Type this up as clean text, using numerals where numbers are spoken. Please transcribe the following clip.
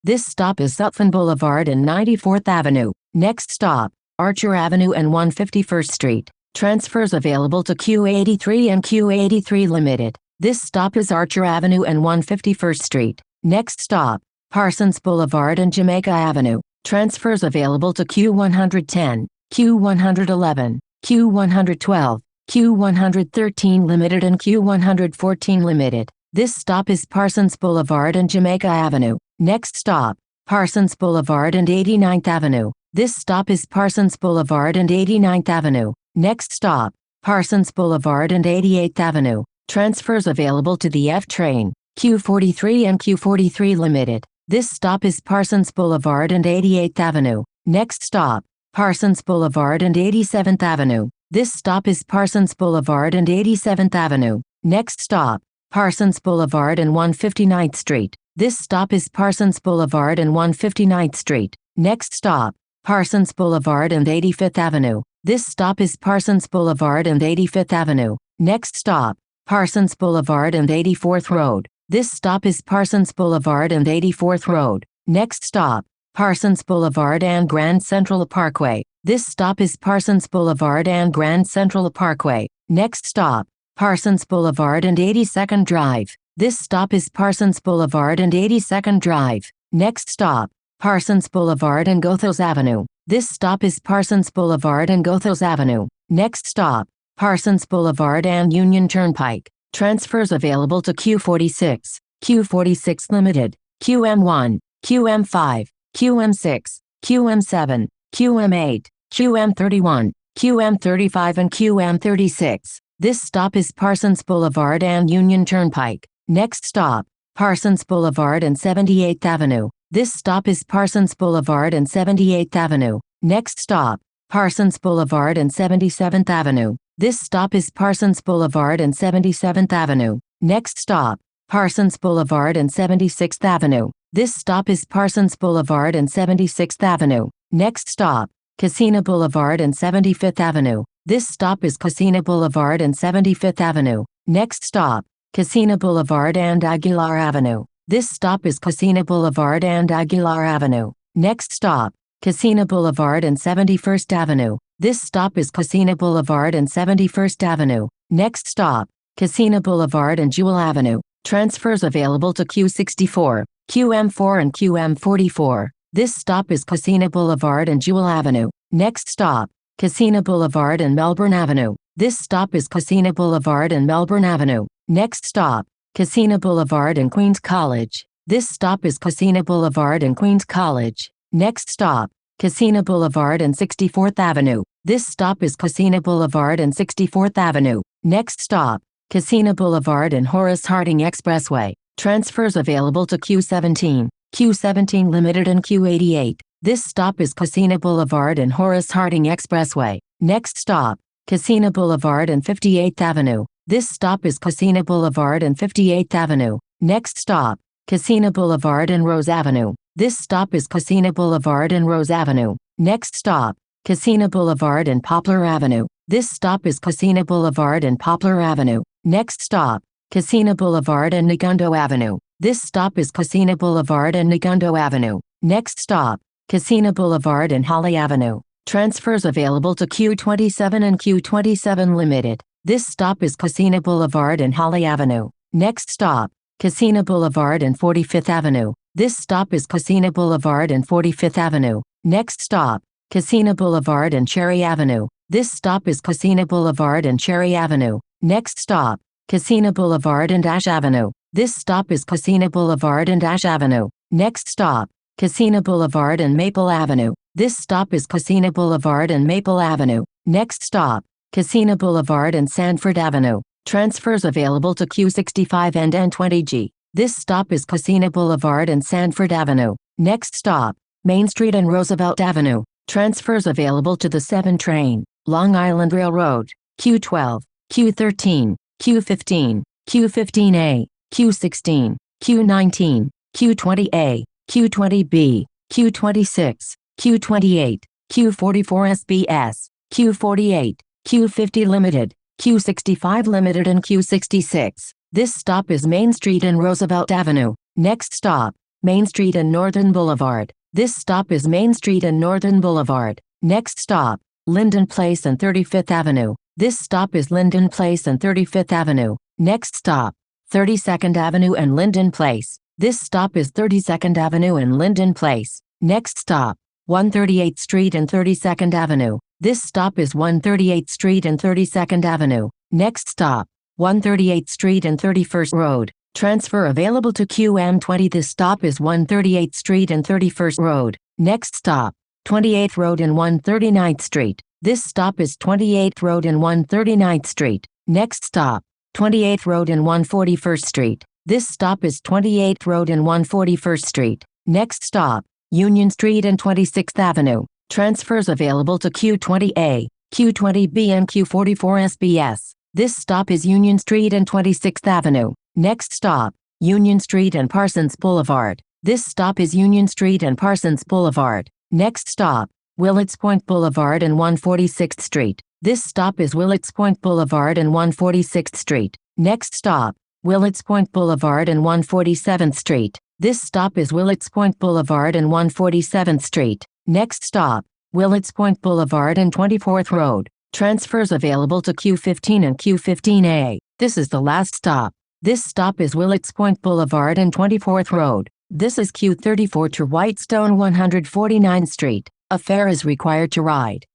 This stop is Sutphin Boulevard and 94th Avenue. Next stop, Archer Avenue and 151st Street. Transfers available to Q83 and Q83 Limited. This stop is Archer Avenue and 151st Street. Next stop, Parsons Boulevard and Jamaica Avenue. Transfers available to Q110, Q111, Q112, Q113 Limited and Q114 Limited. This stop is Parsons Boulevard and Jamaica Avenue. Next stop, Parsons Boulevard and 89th Avenue. This stop is Parsons Boulevard and 89th Avenue. Next stop, Parsons Boulevard and 88th Avenue. Transfers available to the F train, Q43 and Q43 Limited. This stop is Parsons Boulevard and 88th Avenue. Next stop, Parsons Boulevard and 87th Avenue. This stop is Parsons Boulevard and 87th Avenue. Next stop, Parsons Boulevard and 159th Street. This stop is Parsons Boulevard and 159th Street. Next stop, Parsons Boulevard and 85th Avenue. This stop is Parsons Boulevard and 85th Avenue. Next stop, Parsons Boulevard and 84th Road. This stop is Parsons Boulevard and 84th Road. Next stop, Parsons Boulevard and Grand Central Parkway. This stop is Parsons Boulevard and Grand Central Parkway. Next stop, Parsons Boulevard and 82nd Drive. This stop is Parsons Boulevard and 82nd Drive. Next stop, Parsons Boulevard and Goethals Avenue. This stop is Parsons Boulevard and Goethals Avenue. Next stop, Parsons Boulevard and Union Turnpike. Transfers available to Q46, Q46 Limited, QM1, QM5, QM6, QM7, QM8, QM31, QM35 and QM36. This stop is Parsons Boulevard and Union Turnpike. Next stop, Parsons Boulevard and 78th Avenue. This stop is Parsons Boulevard and 78th Avenue. Next stop, Parsons Boulevard and 77th Avenue. This stop is Parsons Boulevard and 77th Avenue. Next stop, Parsons Boulevard and 76th Avenue. This stop is Parsons Boulevard and 76th Avenue. Next stop, Casino Boulevard and 75th Avenue. This stop is Casino Boulevard and 75th Avenue. Next stop, Casino Boulevard and Aguilar Avenue. This stop is Casino Boulevard and Aguilar Avenue. Next stop, Casino Boulevard and 71st Avenue. This stop is Casino Boulevard and 71st Avenue. Next stop, Casino Boulevard and Jewel Avenue. Transfers available to Q64, QM4 and QM44. This stop is Casino Boulevard and Jewel Avenue. Next stop, Casino Boulevard and Melbourne Avenue. This stop is Casino Boulevard and Melbourne Avenue. Next stop, Casino Boulevard and Queens College. This stop is Casino Boulevard and Queens College. Next stop, Casino Boulevard and 64th Avenue. This stop is Casino Boulevard and 64th Avenue. Next stop, Casino Boulevard and Horace Harding Expressway. Transfers available to Q17, Q17 Limited and Q88. This stop is Casino Boulevard and Horace Harding Expressway. Next stop, Casino Boulevard and 58th Avenue. This stop is Casino Boulevard and 58th Avenue. Next stop, Casino Boulevard and Rose Avenue. This stop is Casino Boulevard and Rose Avenue. Next stop, Casino Boulevard and Poplar Avenue. This stop is Casino Boulevard and Poplar Avenue. Next stop, Casino Boulevard and Negundo Avenue. This stop is Casino Boulevard and Negundo Avenue. Next stop, Casino Boulevard and Holly Avenue. Transfers available to Q27 and Q27 Limited. This stop is Casino Boulevard and Holly Avenue. Next stop, Casino Boulevard and 45th Avenue. This stop is Casino Boulevard and 45th Avenue. Next stop, Casino Boulevard and Cherry Avenue. This stop is Casino Boulevard and Cherry Avenue. Next stop, Casino Boulevard and Ash Avenue. This stop is Casino Boulevard and Ash Avenue. Next stop, Casino Boulevard and Maple Avenue. This stop is Casino Boulevard and Maple Avenue. Next stop, Casino Boulevard and Sanford Avenue. Transfers available to Q65 and N20G. This stop is Casino Boulevard and Sanford Avenue. Next stop, Main Street and Roosevelt Avenue. Transfers available to the 7 train, Long Island Railroad, Q12, Q13, Q15, Q15A, Q16, Q19, Q20A, Q20B, Q26, Q28, Q44 SBS, Q48, Q50 Limited, Q65 Limited and Q66. This stop is Main Street and Roosevelt Avenue. Next stop, Main Street and Northern Boulevard. This stop is Main Street and Northern Boulevard. Next stop, Linden Place and 35th Avenue. This stop is Linden Place and 35th Avenue. Next stop, 32nd Avenue and Linden Place. This stop is 32nd Avenue and Linden Place. Next stop, 138th Street and 32nd Avenue. This stop is 138th Street and 32nd Avenue. Next stop, 138th Street and 31st Road. Transfer available to QM20. This stop is 138th Street and 31st Road. Next stop, 28th Road and 139th Street. This stop is 28th Road and 139th Street. Next stop, 28th Road and 141st Street. This stop is 28th Road and 141st Street. Next stop, Union Street and 26th Avenue. Transfers available to Q20A, Q20B and Q44 SBS. This stop is Union Street and 26th Avenue. Next stop, Union Street and Parsons Boulevard. This stop is Union Street and Parsons Boulevard. Next stop, Willets Point Boulevard and 146th Street. This stop is Willets Point Boulevard and 146th Street. Next stop, Willets Point Boulevard and 147th Street. This stop is Willets Point Boulevard and 147th Street. Next stop, Willets Point Boulevard and 24th Road. Transfers available to Q15 and Q15A. This is the last stop. This stop is Willets Point Boulevard and 24th Road. This is Q34 to Whitestone 149th Street. A fare is required to ride.